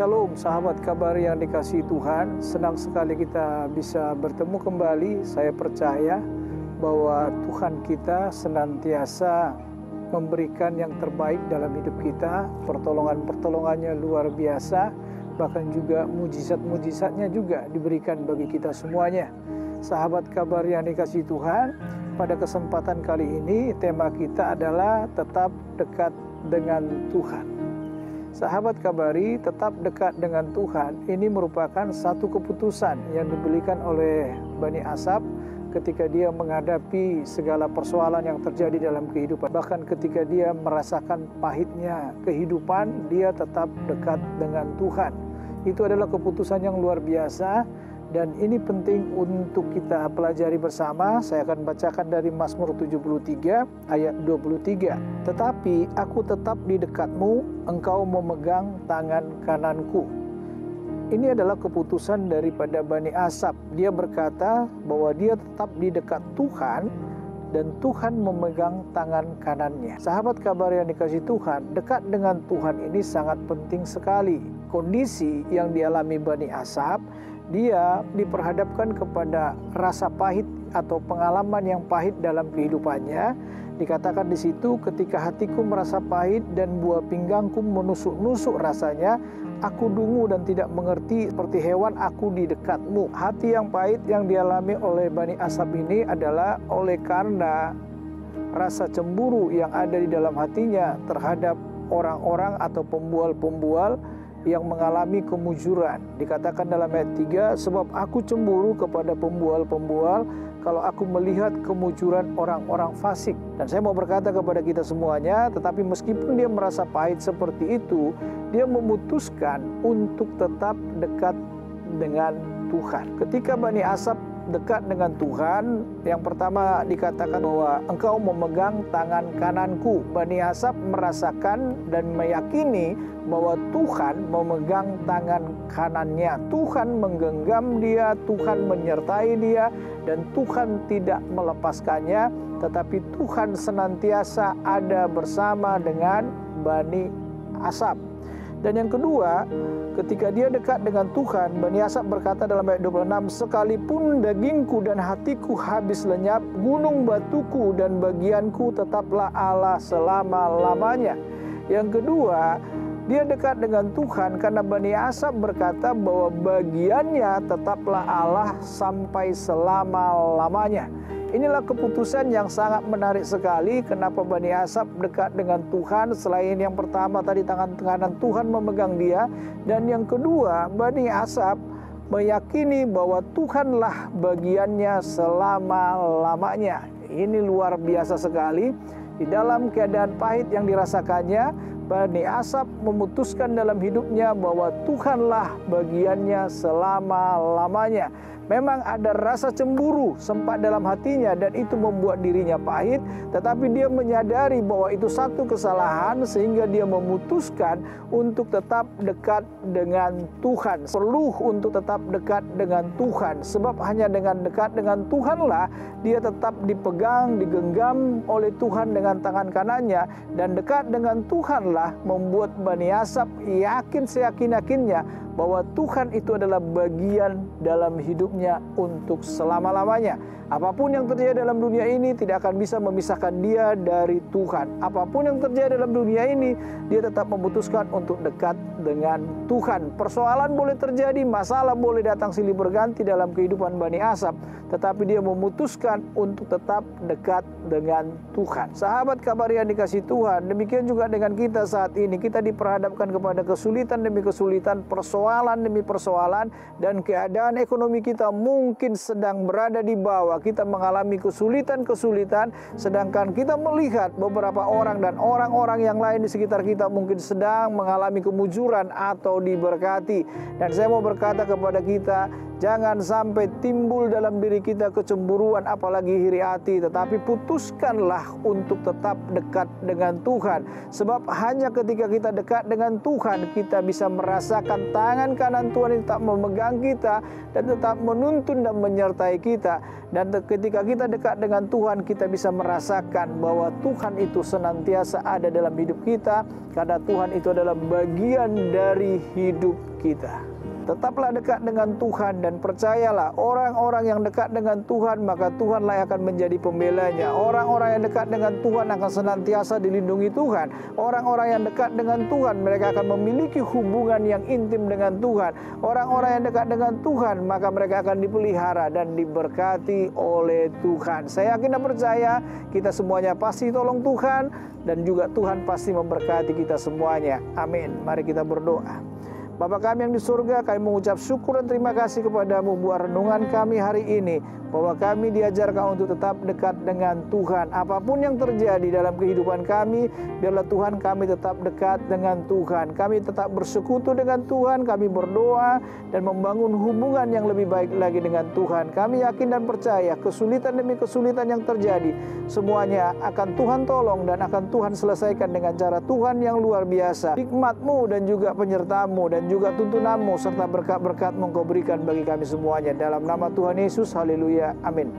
Shalom sahabat kabar yang dikasihi Tuhan, senang sekali kita bisa bertemu kembali. Saya percaya bahwa Tuhan kita senantiasa memberikan yang terbaik dalam hidup kita. Pertolongan-pertolongannya luar biasa, bahkan juga mujizat-mujizatnya juga diberikan bagi kita semuanya. Sahabat kabar yang dikasihi Tuhan, pada kesempatan kali ini tema kita adalah tetap dekat dengan Tuhan. Sahabat kabari, tetap dekat dengan Tuhan ini merupakan satu keputusan yang diberikan oleh Bani Asaf ketika dia menghadapi segala persoalan yang terjadi dalam kehidupan. Bahkan ketika dia merasakan pahitnya kehidupan, dia tetap dekat dengan Tuhan. Itu adalah keputusan yang luar biasa dan ini penting untuk kita pelajari bersama. Saya akan bacakan dari Mazmur 73 ayat 23. Tetapi aku tetap di dekatmu, engkau memegang tangan kananku. Ini adalah keputusan daripada Bani Asaf. Dia berkata bahwa dia tetap di dekat Tuhan dan Tuhan memegang tangan kanannya. Sahabat kabar yang dikasihi Tuhan, dekat dengan Tuhan ini sangat penting sekali. Kondisi yang dialami Bani Asaf, dia diperhadapkan kepada rasa pahit atau pengalaman yang pahit dalam kehidupannya. Dikatakan di situ, ketika hatiku merasa pahit dan buah pinggangku menusuk-nusuk rasanya, aku dungu dan tidak mengerti, seperti hewan aku di dekatmu. Hati yang pahit yang dialami oleh Bani Asaf ini adalah oleh karena rasa cemburu yang ada di dalam hatinya terhadap orang-orang atau pembual-pembual yang mengalami kemujuran. Dikatakan dalam ayat 3, sebab aku cemburu kepada pembual-pembual kalau aku melihat kemujuran orang-orang fasik. Dan saya mau berkata kepada kita semuanya, tetapi meskipun dia merasa pahit seperti itu, dia memutuskan untuk tetap dekat dengan Tuhan. Ketika Bani Asaf dekat dengan Tuhan, yang pertama dikatakan bahwa engkau memegang tangan kananku. Bani Asaf merasakan dan meyakini bahwa Tuhan memegang tangan kanannya. Tuhan menggenggam dia, Tuhan menyertai dia, dan Tuhan tidak melepaskannya, tetapi Tuhan senantiasa ada bersama dengan Bani Asaf. Dan yang kedua, ketika dia dekat dengan Tuhan, Bani Asaf berkata dalam ayat 26, sekalipun dagingku dan hatiku habis lenyap, gunung batuku dan bagianku tetaplah Allah selama-lamanya. Yang kedua, dia dekat dengan Tuhan karena Bani Asaf berkata bahwa bagiannya tetaplah Allah sampai selama-lamanya. Inilah keputusan yang sangat menarik sekali. Kenapa Bani Asaf dekat dengan Tuhan? Selain yang pertama tadi, tangan kanan Tuhan memegang dia. Dan yang kedua, Bani Asaf meyakini bahwa Tuhanlah bagiannya selama-lamanya. Ini luar biasa sekali. Di dalam keadaan pahit yang dirasakannya, Bani Asaf memutuskan dalam hidupnya bahwa Tuhanlah bagiannya selama-lamanya. Memang ada rasa cemburu sempat dalam hatinya dan itu membuat dirinya pahit, tetapi dia menyadari bahwa itu satu kesalahan sehingga dia memutuskan untuk tetap dekat dengan Tuhan. Perlu untuk tetap dekat dengan Tuhan, sebab hanya dengan dekat dengan Tuhanlah dia tetap dipegang, digenggam oleh Tuhan dengan tangan kanannya, dan dekat dengan Tuhanlah membuat Bani Asaf yakin seyakin-yakinnya bahwa Tuhan itu adalah bagian dalam hidupnya untuk selama-lamanya. Apapun yang terjadi dalam dunia ini tidak akan bisa memisahkan dia dari Tuhan. Apapun yang terjadi dalam dunia ini, dia tetap memutuskan untuk dekat dengan Tuhan. Persoalan boleh terjadi, masalah boleh datang silih berganti dalam kehidupan Bani Asaf, tetapi dia memutuskan untuk tetap dekat dengan Tuhan. Sahabat kabar yang dikasihi Tuhan, demikian juga dengan kita saat ini. Kita diperhadapkan kepada kesulitan demi kesulitan, persoalan demi persoalan, dan keadaan ekonomi kita mungkin sedang berada di bawah. Kita mengalami kesulitan-kesulitan, sedangkan kita melihat beberapa orang dan orang-orang yang lain di sekitar kita mungkin sedang mengalami kemujuran atau diberkati. Dan saya mau berkata kepada kita, jangan sampai timbul dalam diri kita kecemburuan apalagi iri hati, tetapi putuskanlah untuk tetap dekat dengan Tuhan. Sebab hanya ketika kita dekat dengan Tuhan, kita bisa merasakan tangan kanan Tuhan yang tetap memegang kita dan tetap menuntun dan menyertai kita. Dan ketika kita dekat dengan Tuhan, kita bisa merasakan bahwa Tuhan itu senantiasa ada dalam hidup kita, karena Tuhan itu adalah bagian dari hidup kita. Tetaplah dekat dengan Tuhan dan percayalah, orang-orang yang dekat dengan Tuhan, maka Tuhanlah yang akan menjadi pembelanya. Orang-orang yang dekat dengan Tuhan akan senantiasa dilindungi Tuhan. Orang-orang yang dekat dengan Tuhan, mereka akan memiliki hubungan yang intim dengan Tuhan. Orang-orang yang dekat dengan Tuhan, maka mereka akan dipelihara dan diberkati oleh Tuhan. Saya yakin dan percaya kita semuanya pasti tolong Tuhan, dan juga Tuhan pasti memberkati kita semuanya. Amin. Mari kita berdoa. Bapa kami yang di surga, kami mengucap syukur dan terima kasih kepadamu buat renungan kami hari ini, bahwa kami diajarkan untuk tetap dekat dengan Tuhan. Apapun yang terjadi dalam kehidupan kami, biarlah Tuhan kami tetap dekat dengan Tuhan. Kami tetap bersekutu dengan Tuhan, kami berdoa dan membangun hubungan yang lebih baik lagi dengan Tuhan. Kami yakin dan percaya kesulitan demi kesulitan yang terjadi, semuanya akan Tuhan tolong dan akan Tuhan selesaikan dengan cara Tuhan yang luar biasa. Hikmat-Mu dan juga penyerta-Mu dan juga tuntunan-Mu serta berkat-berkat-Mu Engkau berikan bagi kami semuanya. Dalam nama Tuhan Yesus, haleluya, amin.